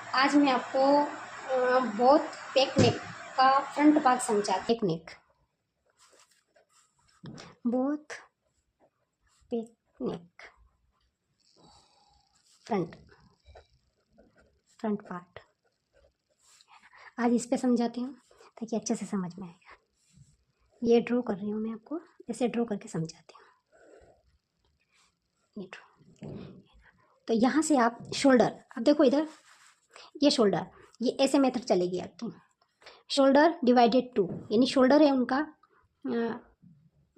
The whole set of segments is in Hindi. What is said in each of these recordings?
आज मैं आपको बोथ पेक नेक का फ्रंट पार्ट समझा। पेक नेक, बोथ पेक नेक, फ्रंट पार्ट आज इस पे समझाती हूँ ताकि अच्छे से समझ में आएगा। ये ड्रॉ कर रही हूँ मैं आपको, ऐसे ड्रॉ करके समझाती हूँ। ये ड्रॉ, तो यहाँ से आप शोल्डर, अब देखो इधर ये शोल्डर, ये ऐसे मेथड चलेगी आपकी। शोल्डर डिवाइडेड 2, यानी शोल्डर है उनका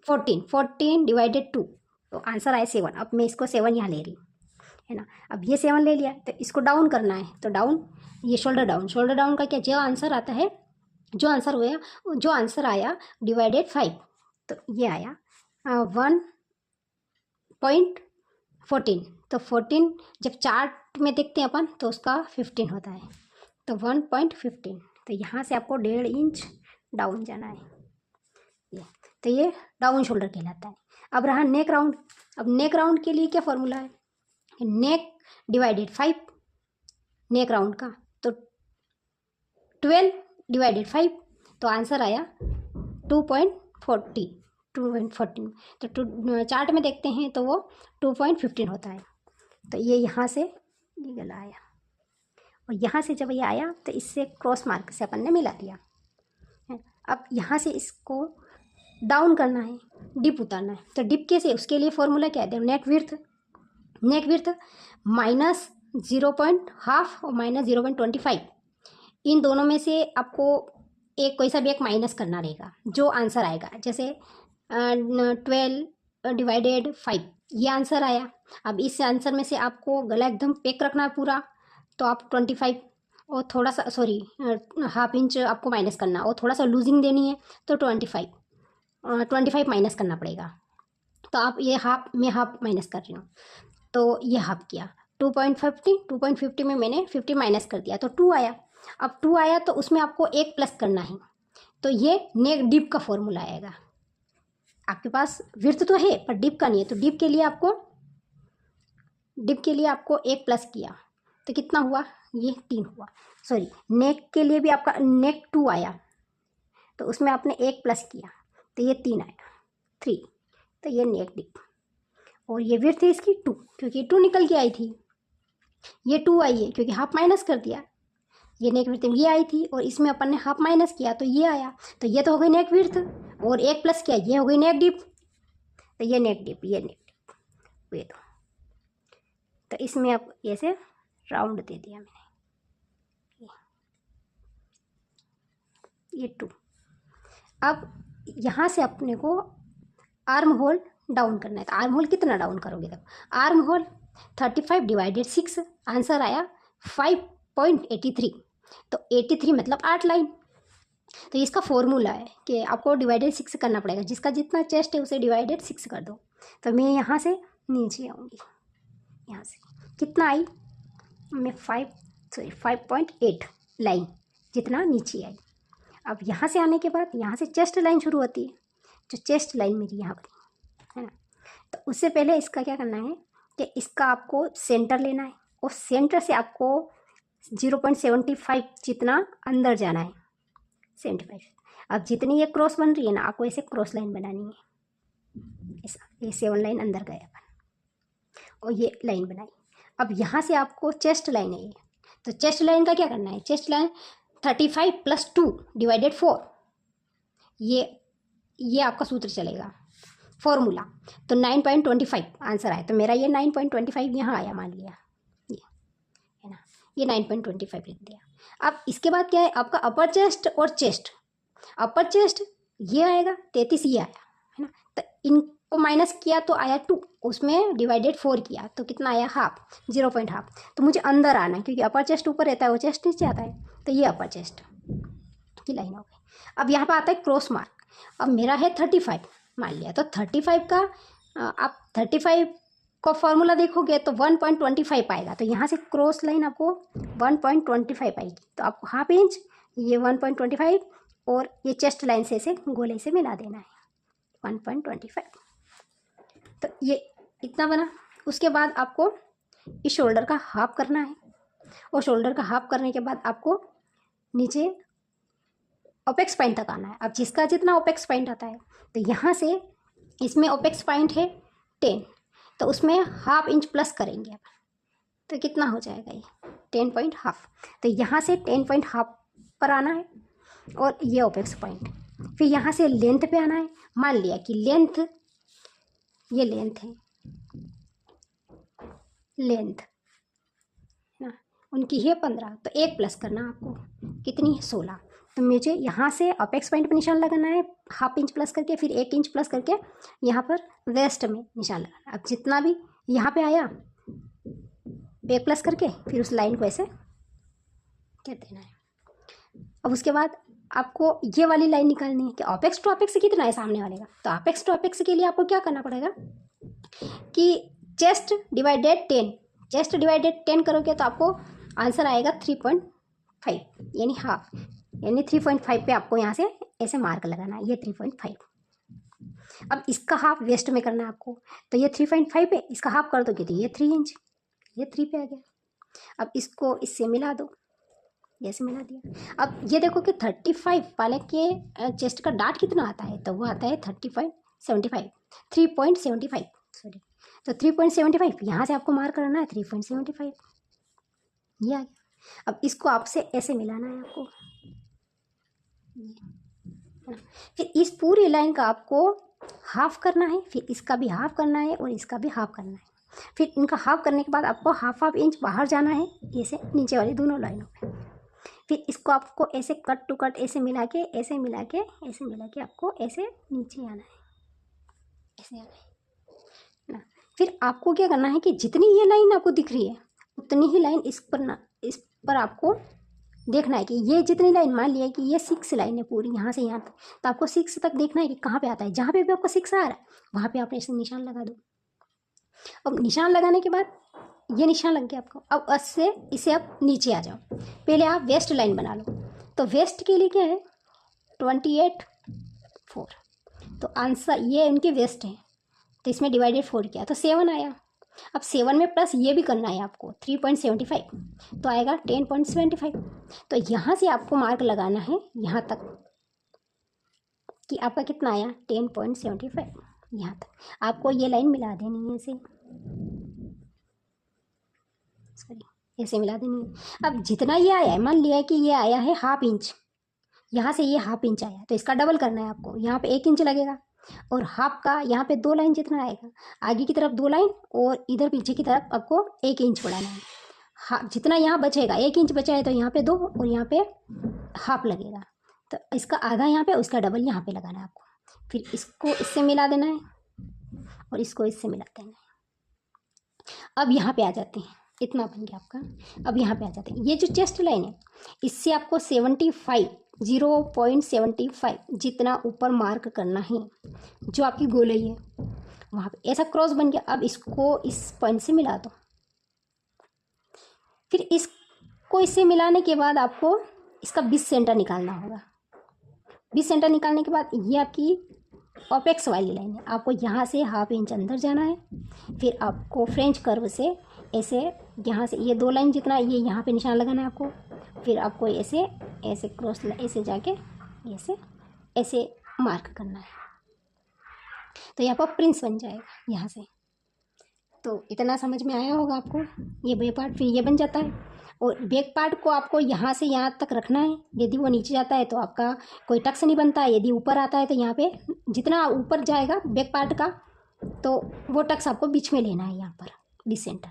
14 डिवाइडेड 2, तो आंसर आए 7। अब मैं इसको 7 यहाँ ले रही हूँ, है ना। अब ये 7 ले लिया तो इसको डाउन करना है, तो डाउन, ये शोल्डर डाउन का क्या, जो आंसर आता है, जो आंसर आया डिवाइडेड 5, तो ये आया 1.14। तो 14 जब चार्ट में देखते हैं अपन तो उसका 15 होता है, तो 1.15। तो यहाँ से आपको 1.5 इंच डाउन जाना है, ये तो ये डाउन शोल्डर कहलाता है। अब रहा नेक राउंड। अब नेक राउंड के लिए क्या फॉर्मूला है, नेक डिवाइडेड 5 नेक राउंड का, तो 12 डिवाइडेड 5, तो आंसर आया 2.14। तो चार्ट में देखते हैं तो वो 2.15 होता है। तो ये यहाँ से ये गला आया, और यहाँ से जब ये आया तो इससे क्रॉस मार्क से अपन ने मिला दिया। अब यहाँ से इसको डाउन करना है, डिप उतारना है, तो डिप कैसे, उसके लिए फॉर्मूला क्या है, नेक विड्थ -0.5 और -0.25, इन दोनों में से आपको एक कोई सा भी एक माइनस करना रहेगा, जो आंसर आएगा। जैसे 12 डिवाइडेड 5, ये आंसर आया। अब इस आंसर में से आपको गला एकदम पेक रखना है पूरा, तो आप 25 और थोड़ा सा हाफ इंच आपको माइनस करना, और थोड़ा सा लूजिंग देनी है तो 25 माइनस करना पड़ेगा। तो आप ये मैं हाफ माइनस कर रही हूँ, तो ये हाफ किया 2.50 में मैंने 50 माइनस कर दिया, तो 2 आया। अब 2 आया तो उसमें आपको एक प्लस करना है, तो ये नेक डिप का फॉर्मूला आएगा। आपके पास विड्थ तो है पर डिप का नहीं है, तो डिप के लिए आपको एक प्लस किया, तो कितना हुआ, ये 3 हुआ। सॉरी, नेक के लिए भी आपका नेक 2 आया, तो उसमें आपने एक प्लस किया, तो ये 3 आया, 3, तो ये नेक डिप। और ये विड्थ है इसकी 2, क्योंकि 2 निकल के आई थी, ये 2 आई है क्योंकि हाफ माइनस कर दिया। ये नेक विड्थ ये आई थी और इसमें अपन ने हाफ माइनस किया, तो ये आया, तो ये तो हो गई नेक विड्थ, और एक प्लस किया, ये हो गई नेक डिप। तो ये नेक डिप, ये तो इसमें आप ऐसे राउंड दे दिया मैंने, ये 2। अब यहाँ से अपने को आर्म होल डाउन करना है, तो आर्म होल कितना डाउन करोगे, तब आर्म होल 35 डिवाइडेड 6, आंसर आया 5.83। तो 83 मतलब 8 लाइन। तो इसका फॉर्मूला है कि आपको डिवाइडेड 6 करना पड़ेगा, जिसका जितना चेस्ट है उसे डिवाइडेड 6 कर दो। तो मैं यहाँ से नीचे आऊँगी, यहाँ से कितना आई, मैं 5.8 लाइन जितना नीचे आई। अब यहाँ से आने के बाद यहाँ से चेस्ट लाइन शुरू होती है, जो चेस्ट लाइन मेरी यहाँ बनी है ना। तो उससे पहले इसका क्या करना है कि इसका आपको सेंटर लेना है, और सेंटर से आपको 0.75 जितना अंदर जाना है, 75। अब जितनी ये क्रॉस बन रही है ना, आपको ऐसे क्रॉस लाइन बनानी है, ऐसा, ये 7 लाइन अंदर गए अपन, और ये लाइन बनाई। अब यहाँ से आपको चेस्ट लाइन है ये, तो चेस्ट लाइन का क्या करना है, चेस्ट लाइन 35 + 2 डिवाइडेड 4, ये आपका सूत्र चलेगा, फॉर्मूला। तो 9.25 आंसर आया, तो मेरा ये 9.25 यहाँ आया, मान लिया ये है ना, ये 9.25 लिख दिया। अब इसके बाद क्या है आपका अपर चेस्ट और चेस्ट। अपर चेस्ट ये आएगा 33, ये आया है ना, तो इनको माइनस किया तो आया 2, उसमें डिवाइडेड 4 किया तो कितना आया, हाफ, 0.5। तो मुझे अंदर आना है, क्योंकि अपर चेस्ट ऊपर रहता है, वो चेस्ट नीचे आता है, तो ये अपर चेस्ट की लाइन हो गई। अब यहाँ पर आता है क्रॉस मार्क। अब मेरा है 35 मान लिया, तो 35 का आप 35 का फॉर्मूला देखोगे तो 1.25 आएगा, तो यहाँ से क्रॉस लाइन आपको 1.25 आएगी, तो आपको हाफ इंच, ये 1.25, और ये चेस्ट लाइन से इसे गोले से मिला देना है 1.25। तो ये इतना बना। उसके बाद आपको इस शोल्डर का हाफ करना है, और शोल्डर का हाफ करने के बाद आपको नीचे ओपेक्स पॉइंट तक आना है। अब जिसका जितना ओपेक्स पॉइंट आता है, तो यहाँ से इसमें ओपेक्स पॉइंट है 10, तो उसमें हाफ इंच प्लस करेंगे अब, तो कितना हो जाएगा ये 10 पॉइंट हाफ। तो यहाँ से 10 पॉइंट हाफ पर आना है और ये ओपेक्स पॉइंट। फिर यहाँ से लेंथ पे आना है। मान लिया कि लेंथ, ये लेंथ है, लेंथ ना उनकी है 15, तो 1 प्लस करना आपको, कितनी है 16। तो मुझे यहाँ से अपेक्स पॉइंट पर निशान लगाना है हाफ इंच प्लस करके, फिर 1 इंच प्लस करके यहाँ पर वेस्ट में निशान लगाना। अब जितना भी यहाँ पे आया 1 प्लस करके फिर उस लाइन को ऐसे कर देना है। अब उसके बाद आपको ये वाली लाइन निकालनी है कि अपेक्स टू अपेक्स कितना है सामने वाले का। तो अपेक्स टू अपेक्स के लिए आपको क्या करना पड़ेगा कि चेस्ट डिवाइडेड 10, चेस्ट डिवाइडेड 10 करोगे तो आपको आंसर आएगा 3.5 यानी हाफ, यानी 3.5 पे आपको यहाँ से ऐसे मार्क लगाना है, ये 3.5। अब इसका हाफ वेस्ट में करना है आपको, तो ये 3.5 पे इसका हाफ कर दोगे तो ये 3 इंच, ये 3 पे आ गया। अब इसको इससे मिला दो, जैसे मिला दिया। अब ये देखो कि 35 वाले के चेस्ट का डाट कितना आता है, तो वो आता है 3.75 सॉरी। तो 3.75 यहाँ से आपको मार्क करना है 3.75, ये आ गया। अब इसको आपसे ऐसे मिलाना है आपको, फिर इस पूरी लाइन का आपको हाफ करना है, फिर इसका भी हाफ करना है और इसका भी हाफ करना है। फिर इनका हाफ करने के बाद आपको हाफ इंच बाहर जाना है, ऐसे नीचे वाली दोनों लाइनों में। फिर इसको आपको ऐसे कट टू कट ऐसे मिला के ऐसे मिला के ऐसे मिला के आपको ऐसे नीचे आना है, ऐसे आना है ना। फिर आपको क्या करना है कि जितनी ये लाइन आपको दिख रही है उतनी ही लाइन इस पर आपको देखना है कि ये जितनी लाइन, मान लिया कि ये 6 लाइन है पूरी यहाँ से यहाँ तक, तो आपको 6 तक देखना है कि कहाँ पे आता है। जहाँ पे भी आपको 6 आ रहा है वहाँ पे आप ऐसे निशान लगा दो। अब निशान लगाने के बाद ये निशान लग गया आपको। अब इसे आप नीचे आ जाओ, पहले आप वेस्ट लाइन बना लो। तो वेस्ट के लिए क्या है 28.4, तो आंसर ये इनके वेस्ट है, तो इसमें डिवाइडेड 4 किया तो 7 आया। अब 7 में प्लस ये भी करना है आपको 3.75, तो आएगा 10.75। तो यहाँ से आपको मार्क लगाना है यहाँ तक कि आपका कितना आया 10.75, यहाँ तक आपको ये लाइन मिला देनी है ऐसे, सॉरी ऐसे मिला देनी है। अब जितना ये आया है, मान लिया कि ये आया है हाफ इंच, यहाँ से ये हाफ इंच आया तो इसका डबल करना है आपको, यहाँ पे 1 इंच लगेगा और हाफ का यहाँ पे 2 लाइन जितना आएगा, आगे की तरफ 2 लाइन और इधर पीछे की तरफ आपको 1 इंच बढ़ाना है। जितना यहाँ बचेगा 1 इंच बचा है तो यहाँ पे 2 और यहाँ पे हाफ लगेगा, तो इसका आधा यहाँ पे उसका डबल यहाँ पे लगाना है आपको। फिर इसको इससे मिला देना है और इसको इससे मिला देना है। अब यहाँ पे आ जाते हैं, इतना बन गया आपका। अब यहाँ पे आ जाते हैं, ये जो चेस्ट लाइन है इससे आपको 0.75 जितना ऊपर मार्क करना है, जो आपकी गोलाई है वहाँ पे ऐसा क्रॉस बन गया। अब इसको इस पॉइंट से मिला दो, फिर इसको इससे मिलाने के बाद आपको इसका 20 सेंटर निकालना होगा। 20 सेंटर निकालने के बाद ये आपकी ओपेक्स वाली लाइन है, आपको यहाँ से हाफ इंच अंदर जाना है। फिर आपको फ्रेंच कर्व से ऐसे यहाँ से ये 2 लाइन जितना ये यहाँ पे निशान लगाना है आपको। फिर आपको ऐसे ऐसे क्रॉस ऐसे जाके ऐसे ऐसे मार्क करना है, तो यहाँ पर प्रिंस बन जाएगा यहाँ से। तो इतना समझ में आया होगा आपको ये बैक पार्ट। फिर ये बन जाता है और बैक पार्ट को आपको यहाँ से यहाँ तक रखना है। यदि वो नीचे जाता है तो आपका कोई टक्स नहीं बनता है, यदि ऊपर आता है तो यहाँ पे जितना ऊपर जाएगा बैक पार्ट का तो वो टक्स आपको बीच में लेना है यहाँ पर 20 सेंटर।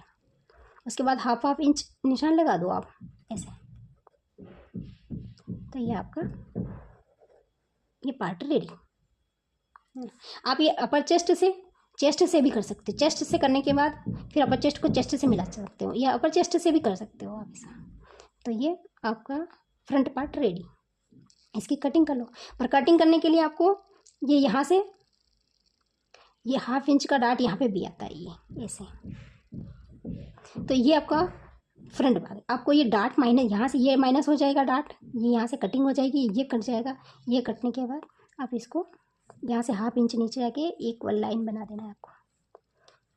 उसके बाद हाफ इंच निशान लगा दो आप ऐसे, तो ये आपका ये पार्ट रेडी। आप ये अपर चेस्ट से भी कर सकते हो। चेस्ट से करने के बाद फिर अपर चेस्ट को चेस्ट से मिला सकते हो या अपर चेस्ट से भी कर सकते हो आप ऐसा। तो ये आपका फ्रंट पार्ट रेडी। इसकी कटिंग कर लो। पर कटिंग करने के लिए आपको ये यहाँ से ये हाफ इंच का डाट यहाँ पे भी आता है ये ऐसे, तो ये आपका फ्रंट भाग। आपको ये डाट माइनस, यहाँ से ये माइनस हो जाएगा डाट, ये यहाँ से कटिंग हो जाएगी, ये कट जाएगा। ये कटने के बाद आप इसको यहाँ से हाफ इंच नीचे जाके इक्वल लाइन बना देना है आपको,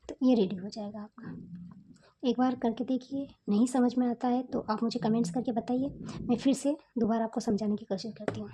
तो ये रेडी हो जाएगा आपका। एक बार करके देखिए, नहीं समझ में आता है तो आप मुझे कमेंट्स करके बताइए, मैं फिर से दोबारा आपको समझाने की कोशिश करती हूँ।